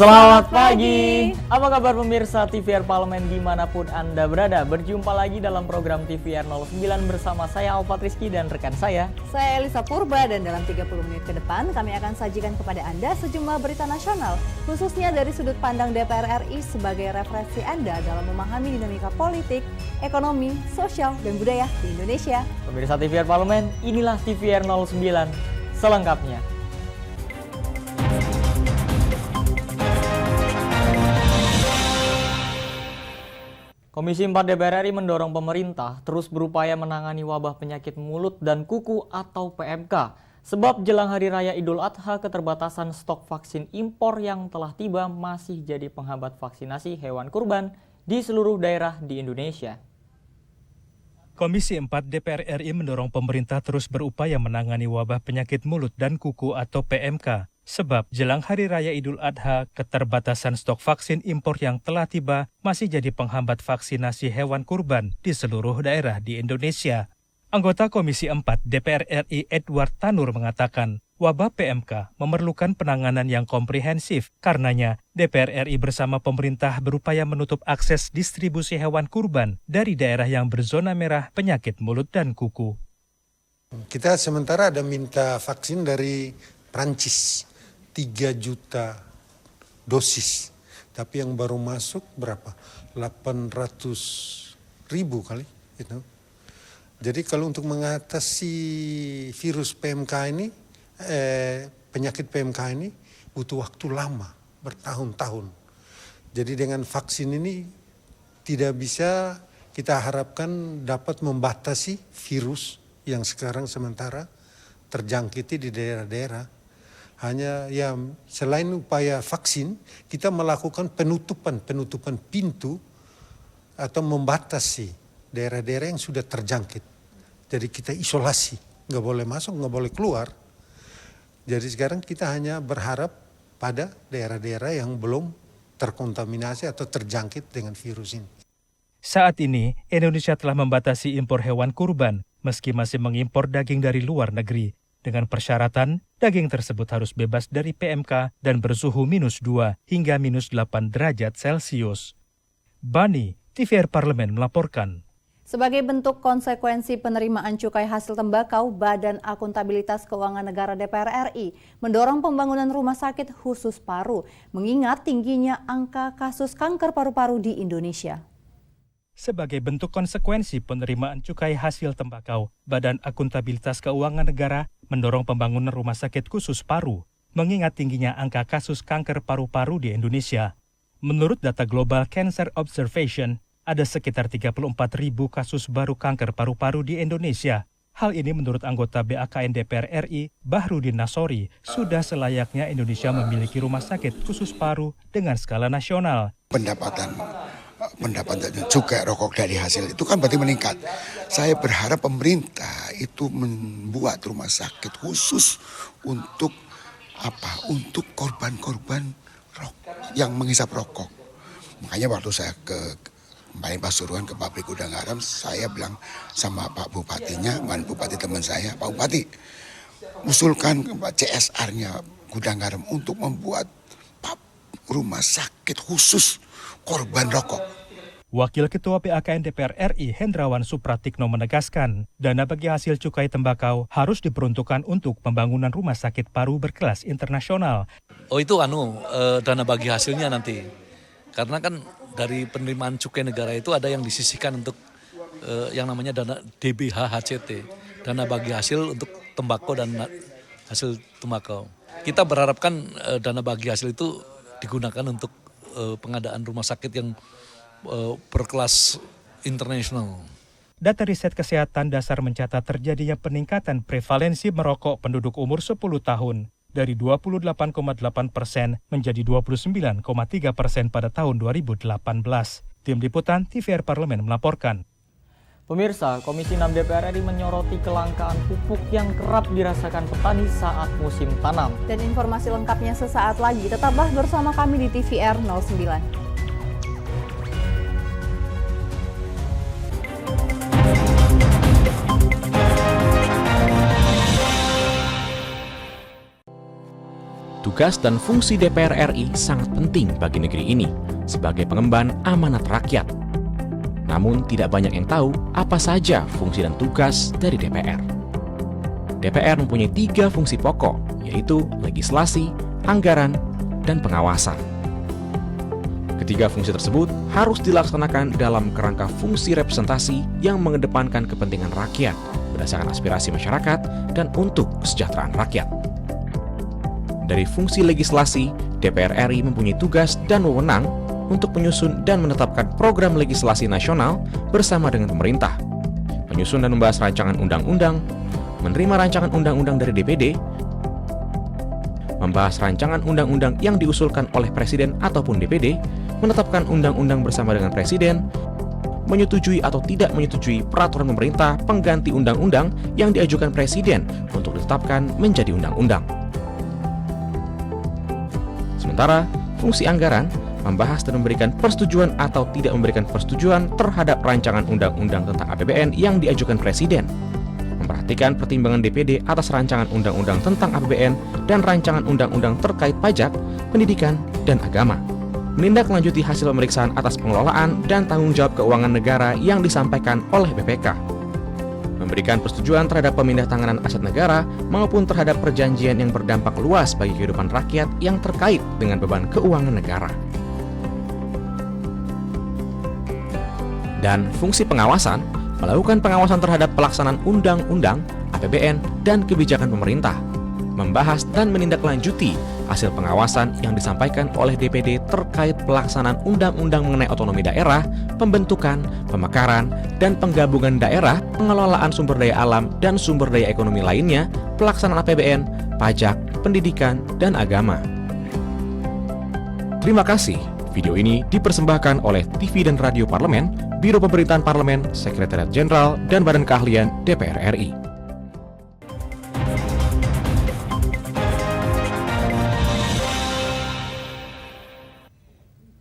Selamat pagi. Apa kabar pemirsa TVR Parlemen dimanapun Anda berada? Berjumpa lagi dalam program TVR 09 bersama saya Alfat Rizky dan rekan saya Elisa Purba, dan dalam 30 menit ke depan kami akan sajikan kepada Anda sejumlah berita nasional, khususnya dari sudut pandang DPR RI sebagai referensi Anda dalam memahami dinamika politik, ekonomi, sosial, dan budaya di Indonesia. Pemirsa TVR Parlemen, inilah TVR 09 selengkapnya. Komisi 4 DPR RI mendorong pemerintah terus berupaya menangani wabah penyakit mulut dan kuku atau PMK. Sebab jelang Hari Raya Idul Adha, keterbatasan stok vaksin impor yang telah tiba masih jadi penghambat vaksinasi hewan kurban di seluruh daerah di Indonesia. Komisi 4 DPR RI mendorong pemerintah terus berupaya menangani wabah penyakit mulut dan kuku atau PMK. Sebab jelang Hari Raya Idul Adha, keterbatasan stok vaksin impor yang telah tiba masih jadi penghambat vaksinasi hewan kurban di seluruh daerah di Indonesia. Anggota Komisi 4 DPR RI Edward Tanur mengatakan, wabah PMK memerlukan penanganan yang komprehensif. Karenanya, DPR RI bersama pemerintah berupaya menutup akses distribusi hewan kurban dari daerah yang berzona merah penyakit mulut dan kuku. Kita sementara ada minta vaksin dari Prancis. 3 juta dosis, tapi yang baru masuk berapa? 800 ribu kali gitu. Jadi kalau untuk mengatasi virus PMK ini, penyakit PMK ini butuh waktu lama, bertahun-tahun. Jadi dengan vaksin ini tidak bisa kita harapkan dapat membatasi virus yang sekarang sementara terjangkiti di daerah-daerah. Hanya ya selain upaya vaksin, kita melakukan penutupan pintu atau membatasi daerah-daerah yang sudah terjangkit. Jadi kita isolasi, nggak boleh masuk, nggak boleh keluar. Jadi sekarang kita hanya berharap pada daerah-daerah yang belum terkontaminasi atau terjangkit dengan virus ini. Saat ini, Indonesia telah membatasi impor hewan kurban, meski masih mengimpor daging dari luar negeri. Dengan persyaratan, daging tersebut harus bebas dari PMK dan bersuhu -2 hingga -8 derajat Celcius. Bani, TVR Parlemen melaporkan. Sebagai bentuk konsekuensi penerimaan cukai hasil tembakau, Badan Akuntabilitas Keuangan Negara DPR RI mendorong pembangunan rumah sakit khusus paru, mengingat tingginya angka kasus kanker paru-paru di Indonesia. Sebagai bentuk konsekuensi penerimaan cukai hasil tembakau, Badan Akuntabilitas Keuangan Negara mendorong pembangunan rumah sakit khusus paru, mengingat tingginya angka kasus kanker paru-paru di Indonesia. Menurut data Global Cancer Observation, ada sekitar 34.000 kasus baru kanker paru-paru di Indonesia. Hal ini menurut anggota BAKN DPR RI, Bahrudin Nasori, sudah selayaknya Indonesia memiliki rumah sakit khusus paru dengan skala nasional. Pendapatan cukai rokok dari hasil itu kan berarti meningkat. Saya berharap pemerintah itu membuat rumah sakit khusus untuk Untuk korban-korban yang menghisap rokok. Makanya waktu saya kemarin Pasuruan ke pabrik Gudang Garam, saya bilang sama Pak Bupatinya, Bupati teman saya, Pak Bupati, usulkan CSR-nya Gudang Garam untuk membuat rumah sakit khusus korban rokok. Wakil Ketua PAKN DPR RI Hendrawan Supratikno menegaskan, dana bagi hasil cukai tembakau harus diperuntukkan untuk pembangunan rumah sakit paru berkelas internasional. Oh itu dana bagi hasilnya nanti. Karena kan dari penerimaan cukai negara itu ada yang disisihkan untuk yang namanya dana DBH-HCT, dana bagi hasil untuk tembakau dan hasil tembakau. Kita berharapkan dana bagi hasil itu digunakan untuk pengadaan rumah sakit yang berkelas internasional. Data riset kesehatan dasar mencatat terjadinya peningkatan prevalensi merokok penduduk umur 10 tahun dari 28,8% menjadi 29,3% pada tahun 2018. Tim Liputan TVR Parlemen melaporkan. Pemirsa, Komisi 6 DPR RI menyoroti kelangkaan pupuk yang kerap dirasakan petani saat musim tanam. Dan informasi lengkapnya sesaat lagi, tetaplah bersama kami di TVR 09. Tugas dan fungsi DPR RI sangat penting bagi negeri ini sebagai pengemban amanat rakyat. Namun tidak banyak yang tahu apa saja fungsi dan tugas dari DPR. DPR mempunyai 3 fungsi pokok, yaitu legislasi, anggaran, dan pengawasan. Ketiga fungsi tersebut harus dilaksanakan dalam kerangka fungsi representasi yang mengedepankan kepentingan rakyat berdasarkan aspirasi masyarakat dan untuk kesejahteraan rakyat. Dari fungsi legislasi, DPR RI mempunyai tugas dan wewenang untuk menyusun dan menetapkan program legislasi nasional bersama dengan pemerintah, menyusun dan membahas rancangan undang-undang, menerima rancangan undang-undang dari DPD, membahas rancangan undang-undang yang diusulkan oleh Presiden ataupun DPD, menetapkan undang-undang bersama dengan Presiden, menyetujui atau tidak menyetujui peraturan pemerintah pengganti undang-undang yang diajukan Presiden untuk ditetapkan menjadi undang-undang. Sementara, fungsi anggaran membahas dan memberikan persetujuan atau tidak memberikan persetujuan terhadap rancangan undang-undang tentang APBN yang diajukan Presiden, memperhatikan pertimbangan DPD atas rancangan undang-undang tentang APBN dan rancangan undang-undang terkait pajak, pendidikan, dan agama, menindaklanjuti hasil pemeriksaan atas pengelolaan dan tanggung jawab keuangan negara yang disampaikan oleh BPK, memberikan persetujuan terhadap pemindah tanganan aset negara maupun terhadap perjanjian yang berdampak luas bagi kehidupan rakyat yang terkait dengan beban keuangan negara. Dan fungsi pengawasan, melakukan pengawasan terhadap pelaksanaan undang-undang, APBN, dan kebijakan pemerintah, membahas dan menindaklanjuti hasil pengawasan yang disampaikan oleh DPD terkait pelaksanaan undang-undang mengenai otonomi daerah, pembentukan, pemekaran, dan penggabungan daerah, pengelolaan sumber daya alam dan sumber daya ekonomi lainnya, pelaksanaan APBN, pajak, pendidikan, dan agama. Terima kasih. Video ini dipersembahkan oleh TV dan Radio Parlemen, Biro Pemerintahan Parlemen, Sekretariat Jenderal, dan Badan Keahlian DPR RI.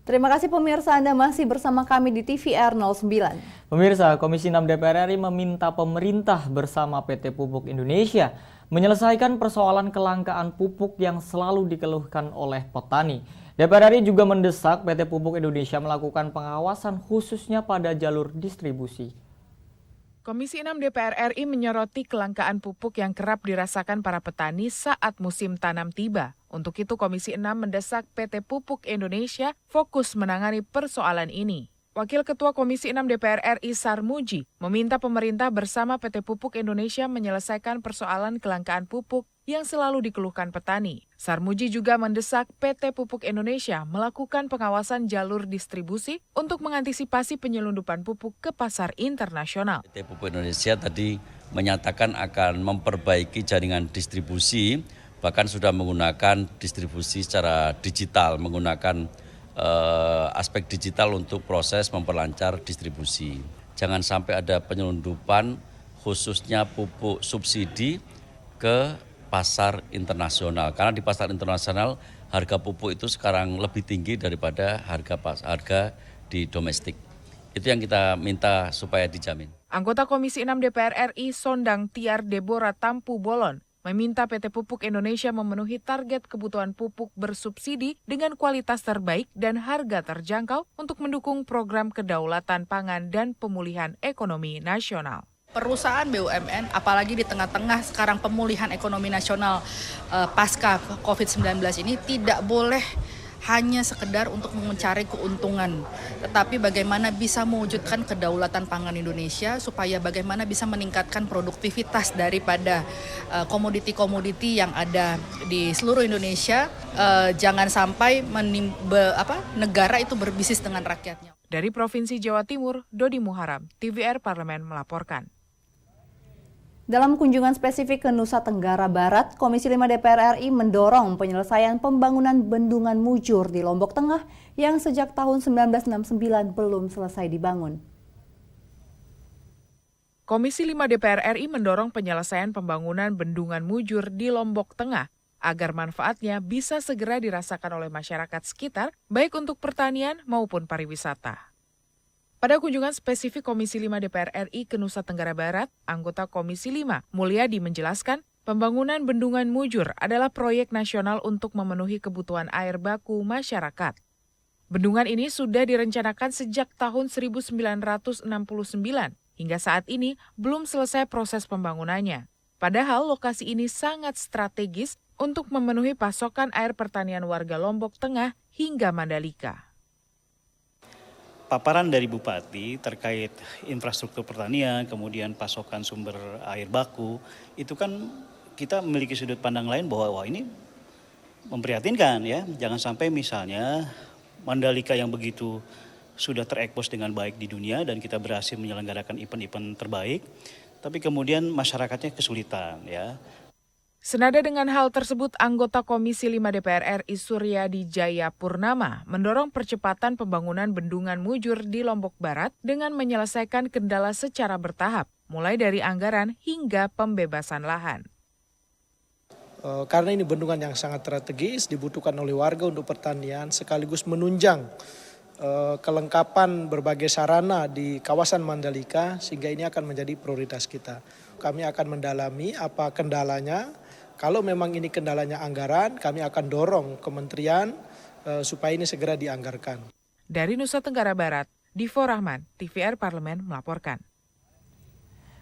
Terima kasih pemirsa, Anda masih bersama kami di TVR 09. Pemirsa, Komisi 6 DPR RI meminta pemerintah bersama PT Pupuk Indonesia menyelesaikan persoalan kelangkaan pupuk yang selalu dikeluhkan oleh petani. DPR RI juga mendesak PT Pupuk Indonesia melakukan pengawasan khususnya pada jalur distribusi. Komisi 6 DPR RI menyoroti kelangkaan pupuk yang kerap dirasakan para petani saat musim tanam tiba. Untuk itu, Komisi 6 mendesak PT Pupuk Indonesia fokus menangani persoalan ini. Wakil Ketua Komisi 6 DPR RI Sarmuji meminta pemerintah bersama PT Pupuk Indonesia menyelesaikan persoalan kelangkaan pupuk yang selalu dikeluhkan petani. Sarmuji juga mendesak PT Pupuk Indonesia melakukan pengawasan jalur distribusi untuk mengantisipasi penyelundupan pupuk ke pasar internasional. PT Pupuk Indonesia tadi menyatakan akan memperbaiki jaringan distribusi, bahkan sudah menggunakan distribusi secara digital, menggunakan aspek digital untuk proses memperlancar distribusi. Jangan sampai ada penyelundupan khususnya pupuk subsidi ke pasar internasional. Karena di pasar internasional harga pupuk itu sekarang lebih tinggi daripada harga di domestik. Itu yang kita minta supaya dijamin. Anggota Komisi 6 DPR RI Sondang Tiar Deborah Tampu Bolon meminta PT Pupuk Indonesia memenuhi target kebutuhan pupuk bersubsidi dengan kualitas terbaik dan harga terjangkau untuk mendukung program kedaulatan pangan dan pemulihan ekonomi nasional. Perusahaan BUMN, apalagi di tengah-tengah sekarang pemulihan ekonomi nasional pasca COVID-19 ini tidak boleh hanya sekedar untuk mencari keuntungan, tetapi bagaimana bisa mewujudkan kedaulatan pangan Indonesia supaya bagaimana bisa meningkatkan produktivitas daripada komoditi-komoditi yang ada di seluruh Indonesia. Jangan sampai negara itu berbisnis dengan rakyatnya. Dari Provinsi Jawa Timur, Dodi Muharam, TVR Parlemen melaporkan. Dalam kunjungan spesifik ke Nusa Tenggara Barat, Komisi 5 DPR RI mendorong penyelesaian pembangunan bendungan Mujur di Lombok Tengah yang sejak tahun 1969 belum selesai dibangun. Komisi 5 DPR RI mendorong penyelesaian pembangunan bendungan Mujur di Lombok Tengah agar manfaatnya bisa segera dirasakan oleh masyarakat sekitar, baik untuk pertanian maupun pariwisata. Pada kunjungan spesifik Komisi 5 DPR RI ke Nusa Tenggara Barat, anggota Komisi 5 Mulyadi menjelaskan Pembangunan Bendungan Mujur adalah proyek nasional untuk memenuhi kebutuhan air baku masyarakat. Bendungan ini sudah direncanakan sejak tahun 1969, hingga saat ini belum selesai proses pembangunannya. Padahal lokasi ini sangat strategis untuk memenuhi pasokan air pertanian warga Lombok Tengah hingga Mandalika. Paparan dari Bupati terkait infrastruktur pertanian, kemudian pasokan sumber air baku, itu kan kita memiliki sudut pandang lain bahwa ini memprihatinkan ya. Jangan sampai misalnya Mandalika yang begitu sudah terekspos dengan baik di dunia dan kita berhasil menyelenggarakan event-event terbaik, tapi kemudian masyarakatnya kesulitan ya. Senada dengan hal tersebut, anggota Komisi 5 DPR RI Suryadi Jaya Purnama mendorong percepatan pembangunan Bendungan Mujur di Lombok Barat dengan menyelesaikan kendala secara bertahap, mulai dari anggaran hingga pembebasan lahan. Karena ini bendungan yang sangat strategis, dibutuhkan oleh warga untuk pertanian, sekaligus menunjang kelengkapan berbagai sarana di kawasan Mandalika, sehingga ini akan menjadi prioritas kita. Kami akan mendalami apa kendalanya. Kalau memang ini kendalanya anggaran, kami akan dorong kementerian supaya ini segera dianggarkan. Dari Nusa Tenggara Barat, Divo Rahman, TVR Parlemen melaporkan.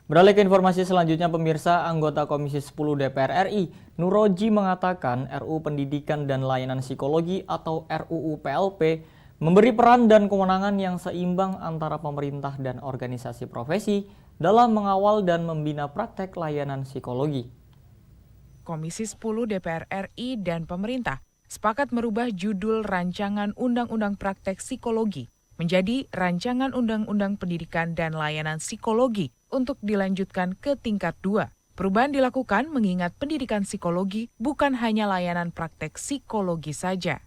Beralih ke informasi selanjutnya, pemirsa, anggota Komisi 10 DPR RI, Nuroji mengatakan RUU Pendidikan dan Layanan Psikologi atau RUU PLP memberi peran dan kewenangan yang seimbang antara pemerintah dan organisasi profesi dalam mengawal dan membina praktek layanan psikologi. Komisi 10 DPR RI dan pemerintah sepakat merubah judul Rancangan Undang-Undang Praktek Psikologi menjadi Rancangan Undang-Undang Pendidikan dan Layanan Psikologi untuk dilanjutkan ke tingkat 2. Perubahan dilakukan mengingat pendidikan psikologi bukan hanya layanan praktek psikologi saja.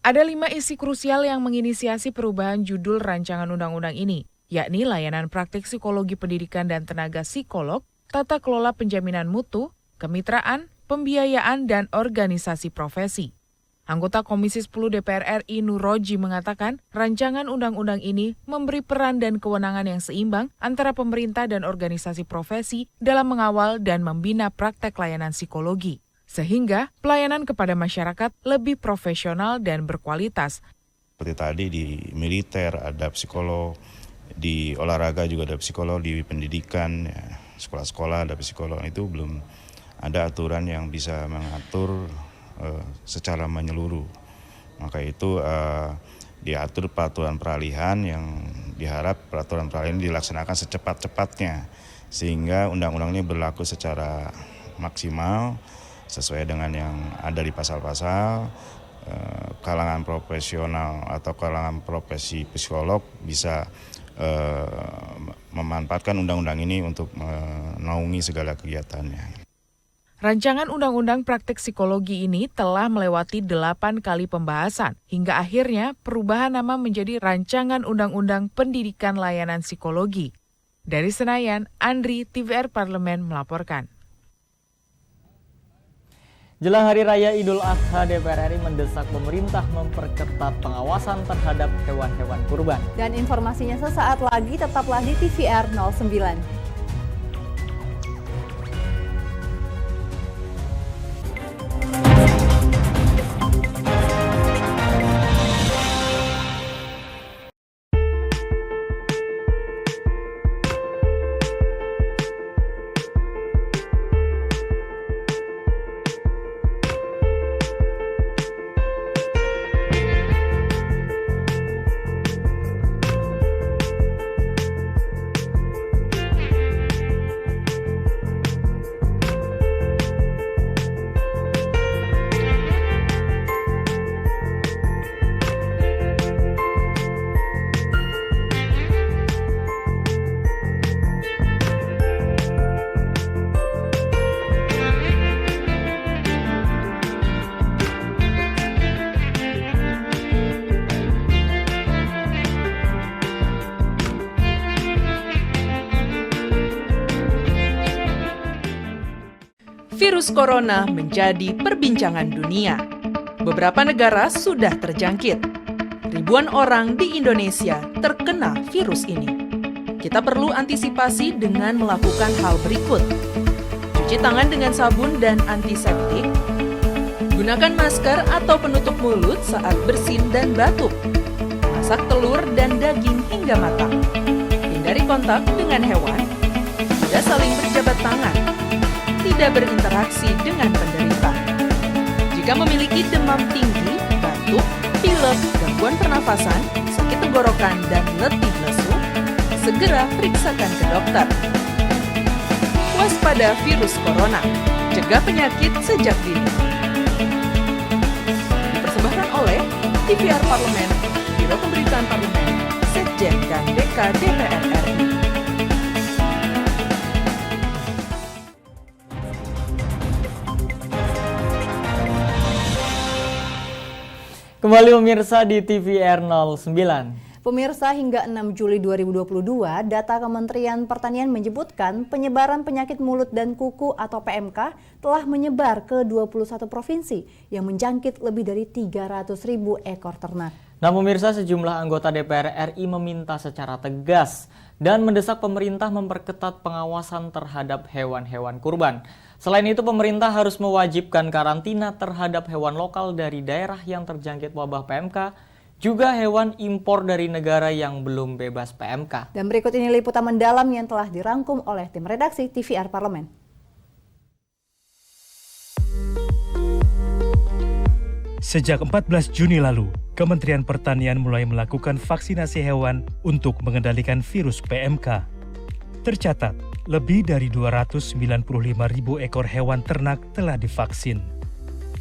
Ada 5 isi krusial yang menginisiasi perubahan judul rancangan undang-undang ini, yakni layanan praktek psikologi pendidikan dan tenaga psikolog, tata kelola penjaminan mutu, kemitraan, pembiayaan, dan organisasi profesi. Anggota Komisi 10 DPR RI Nuroji mengatakan rancangan undang-undang ini memberi peran dan kewenangan yang seimbang antara pemerintah dan organisasi profesi dalam mengawal dan membina praktek layanan psikologi, sehingga pelayanan kepada masyarakat lebih profesional dan berkualitas. Seperti tadi di militer ada psikolog, di olahraga juga ada psikolog, di pendidikan, ya, sekolah-sekolah ada psikolog, itu belum ada aturan yang bisa mengatur secara menyeluruh. Maka itu diatur peraturan peralihan yang diharap peraturan peralihan dilaksanakan secepat-cepatnya sehingga undang-undang ini berlaku secara maksimal sesuai dengan yang ada di pasal-pasal. Kalangan profesional atau kalangan profesi psikolog bisa memanfaatkan undang-undang ini untuk menaungi segala kegiatannya. Rancangan Undang-Undang Praktek Psikologi ini telah melewati 8 kali pembahasan, hingga akhirnya perubahan nama menjadi Rancangan Undang-Undang Pendidikan Layanan Psikologi. Dari Senayan, Andri, TVR Parlemen melaporkan. Jelang Hari Raya Idul Adha, DPR RI mendesak pemerintah memperketat pengawasan terhadap hewan-hewan kurban. Dan informasinya sesaat lagi, tetaplah di TVR 09. Virus corona menjadi perbincangan dunia. Beberapa negara sudah terjangkit. Ribuan orang di Indonesia terkena virus ini. Kita perlu antisipasi dengan melakukan hal berikut. Cuci Cuci tangan dengan sabun dan antiseptik. Gunakan masker atau penutup mulut saat bersin dan batuk. Masak telur dan daging hingga matang. Hindari kontak dengan hewan. Tidak saling berjabat tangan. Tidak berinteraksi dengan penderita. Jika memiliki demam tinggi, batuk, pilek, gangguan pernafasan, sakit tenggorokan, dan letih lesu, segera periksakan ke dokter. Waspada virus corona, cegah penyakit sejak dini. Dipersembahkan oleh TVR Parlemen, Biro Pemberitaan Parlemen, Sekjen dan DK DPR RI. Kembali pemirsa di TVR 09. Pemirsa, hingga 6 Juli 2022, data Kementerian Pertanian menyebutkan penyebaran penyakit mulut dan kuku atau PMK telah menyebar ke 21 provinsi yang menjangkit lebih dari 300.000 ekor ternak. Nah pemirsa, sejumlah anggota DPR RI meminta secara tegas dan mendesak pemerintah memperketat pengawasan terhadap hewan-hewan kurban. Selain itu, pemerintah harus mewajibkan karantina terhadap hewan lokal dari daerah yang terjangkit wabah PMK, juga hewan impor dari negara yang belum bebas PMK. Dan berikut ini liputan mendalam yang telah dirangkum oleh tim redaksi TVR Parlemen. Sejak 14 Juni lalu, Kementerian Pertanian mulai melakukan vaksinasi hewan untuk mengendalikan virus PMK. Tercatat, lebih dari 295.000 ekor hewan ternak telah divaksin.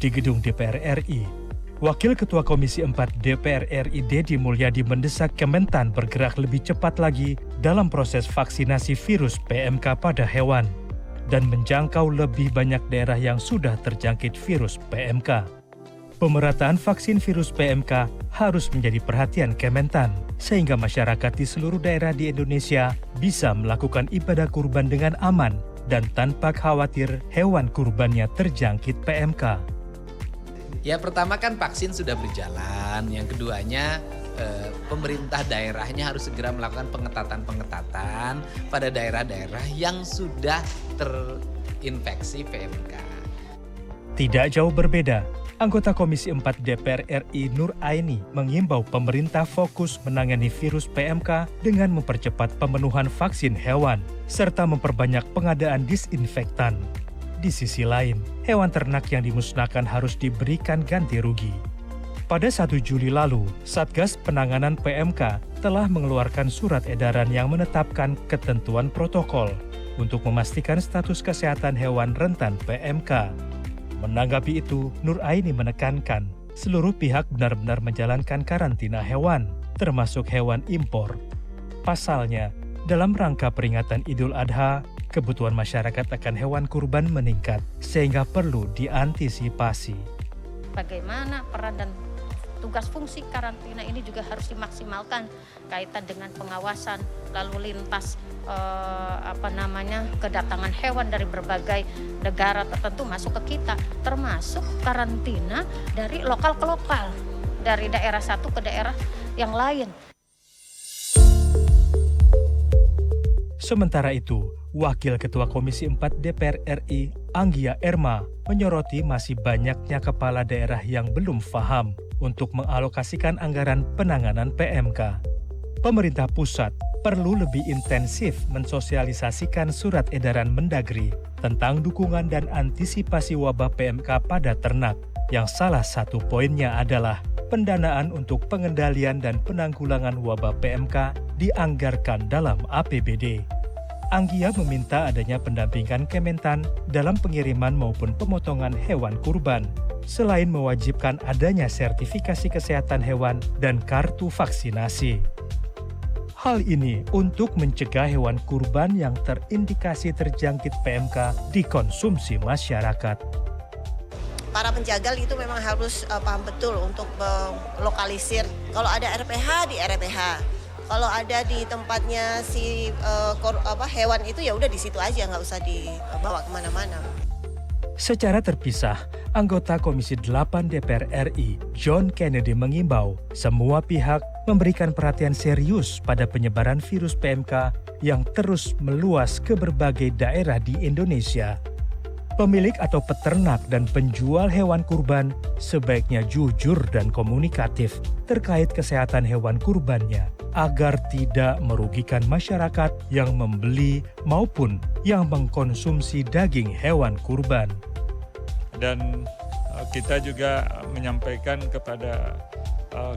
Di gedung DPR RI, Wakil Ketua Komisi 4 DPR RI Deddy Mulyadi mendesak Kementan bergerak lebih cepat lagi dalam proses vaksinasi virus PMK pada hewan dan menjangkau lebih banyak daerah yang sudah terjangkit virus PMK. Pemerataan vaksin virus PMK harus menjadi perhatian Kementan, sehingga masyarakat di seluruh daerah di Indonesia bisa melakukan ibadah kurban dengan aman dan tanpa khawatir hewan kurbannya terjangkit PMK. Ya, pertama kan vaksin sudah berjalan, yang keduanya pemerintah daerahnya harus segera melakukan pengetatan pada daerah-daerah yang sudah terinfeksi PMK. Tidak jauh berbeda, anggota Komisi 4 DPR RI Nur Aini mengimbau pemerintah fokus menangani virus PMK dengan mempercepat pemenuhan vaksin hewan, serta memperbanyak pengadaan disinfektan. Di sisi lain, hewan ternak yang dimusnahkan harus diberikan ganti rugi. Pada 1 Juli lalu, Satgas Penanganan PMK telah mengeluarkan surat edaran yang menetapkan ketentuan protokol untuk memastikan status kesehatan hewan rentan PMK. Menanggapi itu, Nur Aini menekankan seluruh pihak benar-benar menjalankan karantina hewan, termasuk hewan impor. Pasalnya, dalam rangka peringatan Idul Adha, kebutuhan masyarakat akan hewan kurban meningkat, sehingga perlu diantisipasi. Bagaimana peran dan tugas fungsi karantina ini juga harus dimaksimalkan kaitan dengan pengawasan lalu lintas kedatangan hewan dari berbagai negara tertentu masuk ke kita, termasuk karantina dari lokal ke lokal, dari daerah satu ke daerah yang lain. Sementara itu, Wakil Ketua Komisi 4 DPR RI, Anggia Erma, menyoroti masih banyaknya kepala daerah yang belum paham untuk mengalokasikan anggaran penanganan PMK. Pemerintah pusat perlu lebih intensif mensosialisasikan surat edaran Mendagri tentang dukungan dan antisipasi wabah PMK pada ternak, yang salah satu poinnya adalah pendanaan untuk pengendalian dan penanggulangan wabah PMK dianggarkan dalam APBD. Anggia meminta adanya pendampingan Kementan dalam pengiriman maupun pemotongan hewan kurban, selain mewajibkan adanya sertifikasi kesehatan hewan dan kartu vaksinasi. Hal ini untuk mencegah hewan kurban yang terindikasi terjangkit PMK dikonsumsi masyarakat. Para penjagal itu memang harus paham betul untuk melokalisir. Kalau ada RPH di RPH. Kalau ada di tempatnya si hewan itu ya udah di situ aja, nggak usah dibawa kemana-mana. Secara terpisah, anggota Komisi 8 DPR RI, John Kennedy mengimbau semua pihak memberikan perhatian serius pada penyebaran virus PMK yang terus meluas ke berbagai daerah di Indonesia. Pemilik atau peternak dan penjual hewan kurban sebaiknya jujur dan komunikatif terkait kesehatan hewan kurbannya agar tidak merugikan masyarakat yang membeli maupun yang mengkonsumsi daging hewan kurban. Dan kita juga menyampaikan kepada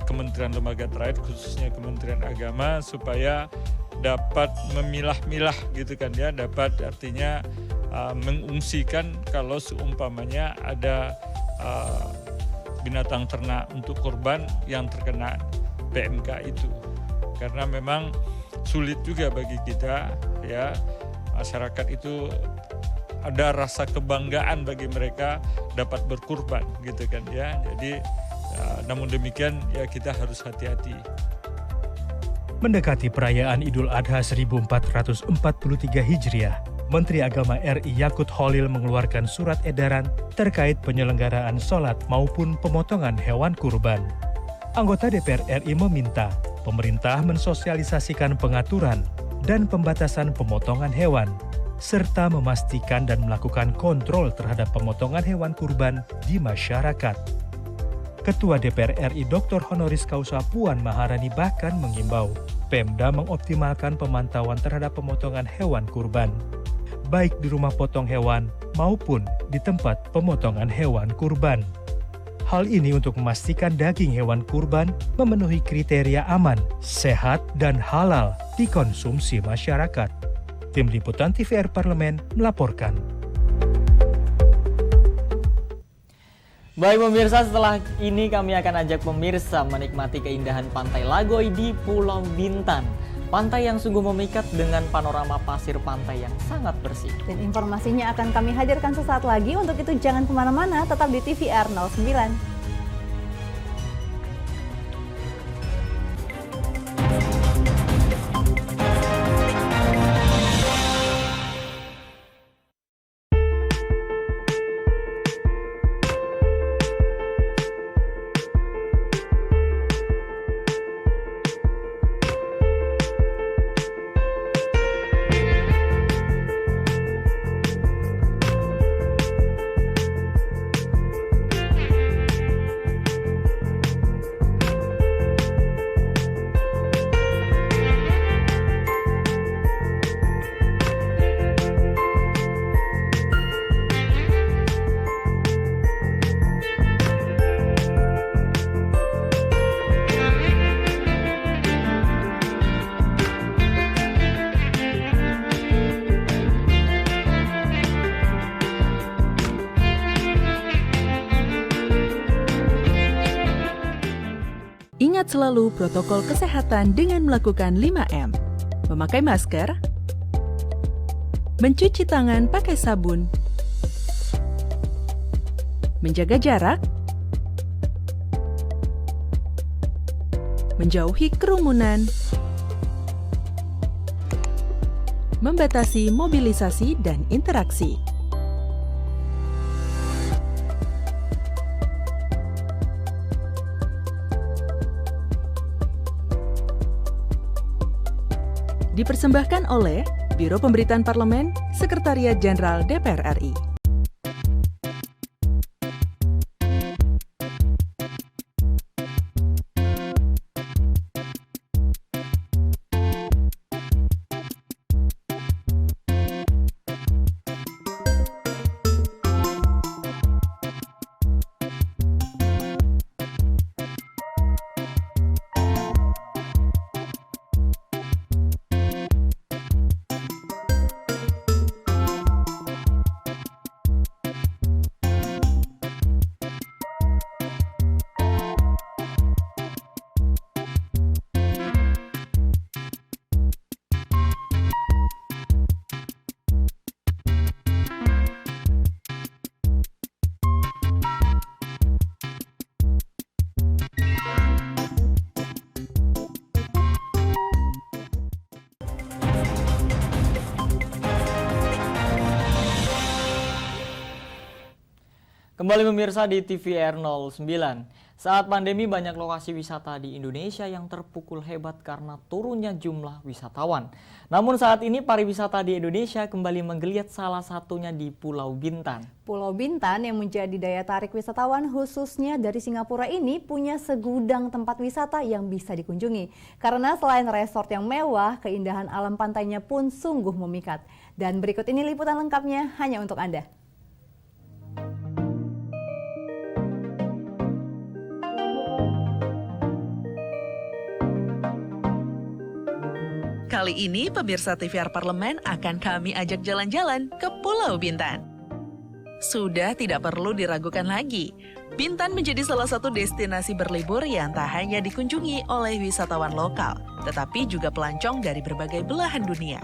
Kementerian Lembaga Terkait, khususnya Kementerian Agama, supaya dapat memilah-milah gitu kan ya, dapat artinya mengungsikan kalau seumpamanya ada binatang ternak untuk kurban yang terkena PMK itu. Karena memang sulit juga bagi kita ya, masyarakat itu ada rasa kebanggaan bagi mereka dapat berkurban gitu kan ya. Jadi namun demikian ya kita harus hati-hati. Mendekati perayaan Idul Adha 1443 Hijriah, Menteri Agama RI Yakut Khalil mengeluarkan surat edaran terkait penyelenggaraan sholat maupun pemotongan hewan kurban. Anggota DPR RI meminta pemerintah mensosialisasikan pengaturan dan pembatasan pemotongan hewan, serta memastikan dan melakukan kontrol terhadap pemotongan hewan kurban di masyarakat. Ketua DPR RI Dr. Honoris Causa Puan Maharani bahkan mengimbau Pemda mengoptimalkan pemantauan terhadap pemotongan hewan kurban, baik di rumah potong hewan maupun di tempat pemotongan hewan kurban. Hal ini untuk memastikan daging hewan kurban memenuhi kriteria aman, sehat, dan halal dikonsumsi masyarakat. Tim Liputan TVR Parlemen melaporkan. Baik pemirsa, setelah ini kami akan ajak pemirsa menikmati keindahan Pantai Lagoy di Pulau Bintan. Pantai yang sungguh memikat dengan panorama pasir pantai yang sangat bersih. Dan informasinya akan kami hadirkan sesaat lagi. Untuk itu jangan kemana-mana, tetap di TVR 09. Ingat selalu protokol kesehatan dengan melakukan 5M. Memakai masker, mencuci tangan pakai sabun, menjaga jarak, menjauhi kerumunan, membatasi mobilisasi dan interaksi. Dipersembahkan oleh Biro Pemberitaan Parlemen, Sekretariat Jenderal DPR RI. Kembali pemirsa di TVR 09. Saat pandemi banyak lokasi wisata di Indonesia yang terpukul hebat karena turunnya jumlah wisatawan. Namun saat ini pariwisata di Indonesia kembali menggeliat, salah satunya di Pulau Bintan. Pulau Bintan yang menjadi daya tarik wisatawan khususnya dari Singapura ini punya segudang tempat wisata yang bisa dikunjungi. Karena selain resort yang mewah, keindahan alam pantainya pun sungguh memikat. Dan berikut ini liputan lengkapnya hanya untuk Anda. Kali ini pemirsa TVR Parlemen akan kami ajak jalan-jalan ke Pulau Bintan. Sudah tidak perlu diragukan lagi, Bintan menjadi salah satu destinasi berlibur yang tak hanya dikunjungi oleh wisatawan lokal, tetapi juga pelancong dari berbagai belahan dunia.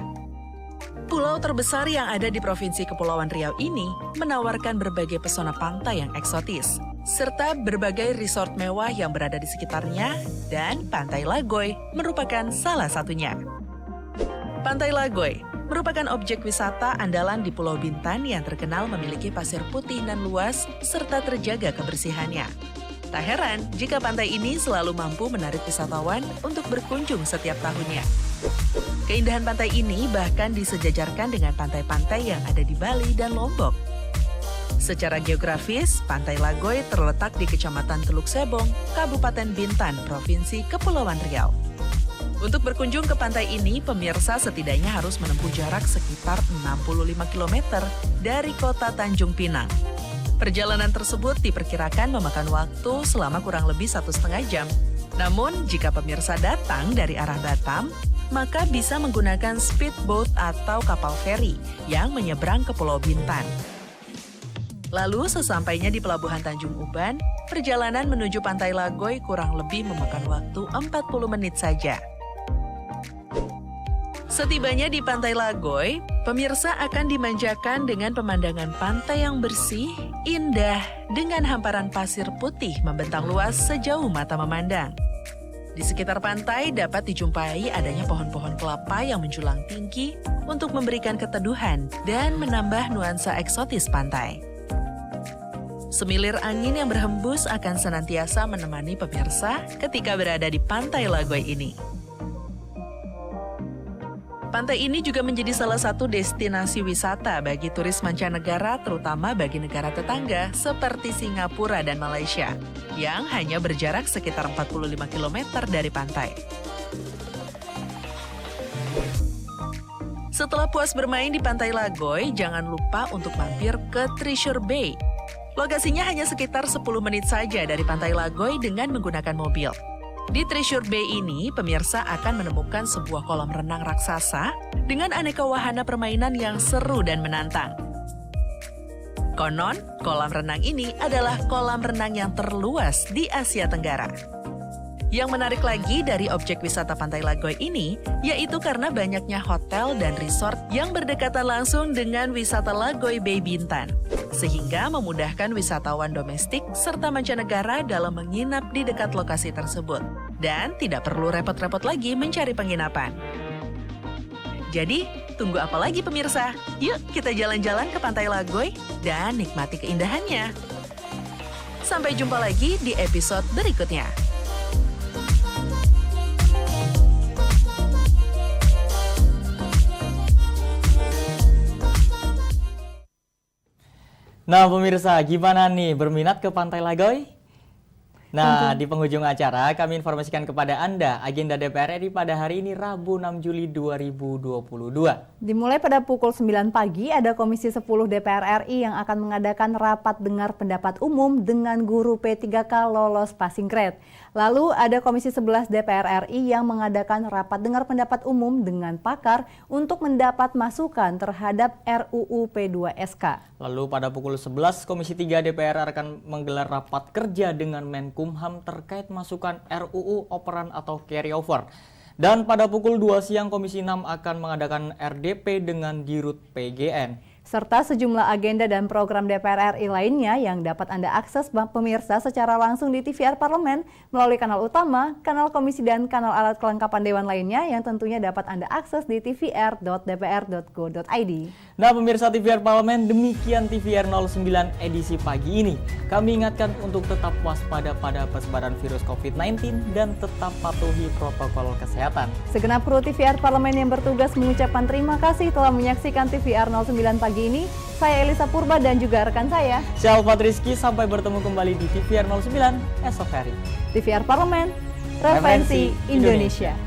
Pulau terbesar yang ada di Provinsi Kepulauan Riau ini menawarkan berbagai pesona pantai yang eksotis, serta berbagai resort mewah yang berada di sekitarnya, dan Pantai Lagoy merupakan salah satunya. Pantai Lagoy merupakan objek wisata andalan di Pulau Bintan yang terkenal memiliki pasir putih dan luas serta terjaga kebersihannya. Tak heran jika pantai ini selalu mampu menarik wisatawan untuk berkunjung setiap tahunnya. Keindahan pantai ini bahkan disejajarkan dengan pantai-pantai yang ada di Bali dan Lombok. Secara geografis, Pantai Lagoy terletak di Kecamatan Teluk Sebong, Kabupaten Bintan, Provinsi Kepulauan Riau. Untuk berkunjung ke pantai ini, pemirsa setidaknya harus menempuh jarak sekitar 65 km dari kota Tanjung Pinang. Perjalanan tersebut diperkirakan memakan waktu selama kurang lebih 1,5 jam. Namun, jika pemirsa datang dari arah Batam, maka bisa menggunakan speedboat atau kapal feri yang menyeberang ke Pulau Bintan. Lalu, sesampainya di Pelabuhan Tanjung Uban, perjalanan menuju Pantai Lagoy kurang lebih memakan waktu 40 menit saja. Setibanya di Pantai Lagoy, pemirsa akan dimanjakan dengan pemandangan pantai yang bersih, indah, dengan hamparan pasir putih membentang luas sejauh mata memandang. Di sekitar pantai dapat dijumpai adanya pohon-pohon kelapa yang menjulang tinggi untuk memberikan keteduhan dan menambah nuansa eksotis pantai. Semilir angin yang berhembus akan senantiasa menemani pemirsa ketika berada di Pantai Lagoy ini. Pantai ini juga menjadi salah satu destinasi wisata bagi turis mancanegara, terutama bagi negara tetangga seperti Singapura dan Malaysia, yang hanya berjarak sekitar 45 km dari pantai. Setelah puas bermain di Pantai Lagoy, jangan lupa untuk mampir ke Treasure Bay. Lokasinya hanya sekitar 10 menit saja dari Pantai Lagoy dengan menggunakan mobil. Di Treasure Bay ini, pemirsa akan menemukan sebuah kolam renang raksasa dengan aneka wahana permainan yang seru dan menantang. Konon, kolam renang ini adalah kolam renang yang terluas di Asia Tenggara. Yang menarik lagi dari objek wisata Pantai Lagoy ini, yaitu karena banyaknya hotel dan resort yang berdekatan langsung dengan wisata Lagoy Bay Bintan, sehingga memudahkan wisatawan domestik serta mancanegara dalam menginap di dekat lokasi tersebut, dan tidak perlu repot-repot lagi mencari penginapan. Jadi, tunggu apa lagi pemirsa? Yuk kita jalan-jalan ke Pantai Lagoy dan nikmati keindahannya. Sampai jumpa lagi di episode berikutnya. Nah pemirsa, gimana nih, berminat ke Pantai Lagoy? Nah, di penghujung acara kami informasikan kepada Anda agenda DPR RI pada hari ini Rabu 6 Juli 2022. Dimulai pada pukul 9 pagi ada Komisi 10 DPR RI yang akan mengadakan rapat dengar pendapat umum dengan guru P3K lolos passing grade. Lalu ada Komisi 11 DPR RI yang mengadakan rapat dengar pendapat umum dengan pakar untuk mendapat masukan terhadap RUU P2SK. Lalu pada pukul 11 Komisi 3 DPR akan menggelar rapat kerja dengan Menkumham terkait masukan RUU operan atau carryover. Dan pada pukul 2 siang Komisi 6 akan mengadakan RDP dengan Dirut PGN. serta sejumlah agenda dan program DPR RI lainnya yang dapat Anda akses pemirsa secara langsung di TVR Parlemen melalui kanal utama, kanal komisi dan kanal alat kelengkapan Dewan lainnya yang tentunya dapat Anda akses di tvr.dpr.go.id. Nah pemirsa TVR Parlemen, demikian TVR 09 edisi pagi ini. Kami ingatkan untuk tetap waspada pada persebaran virus COVID-19 dan tetap patuhi protokol kesehatan. Segenap kru TVR Parlemen yang bertugas mengucapkan terima kasih telah menyaksikan TVR 09 pagi ini. Saya Elisa Purba dan juga rekan saya Syalfat Rizky, sampai bertemu kembali di TVR 09 esok hari. TVR Parlemen, Referensi Indonesia.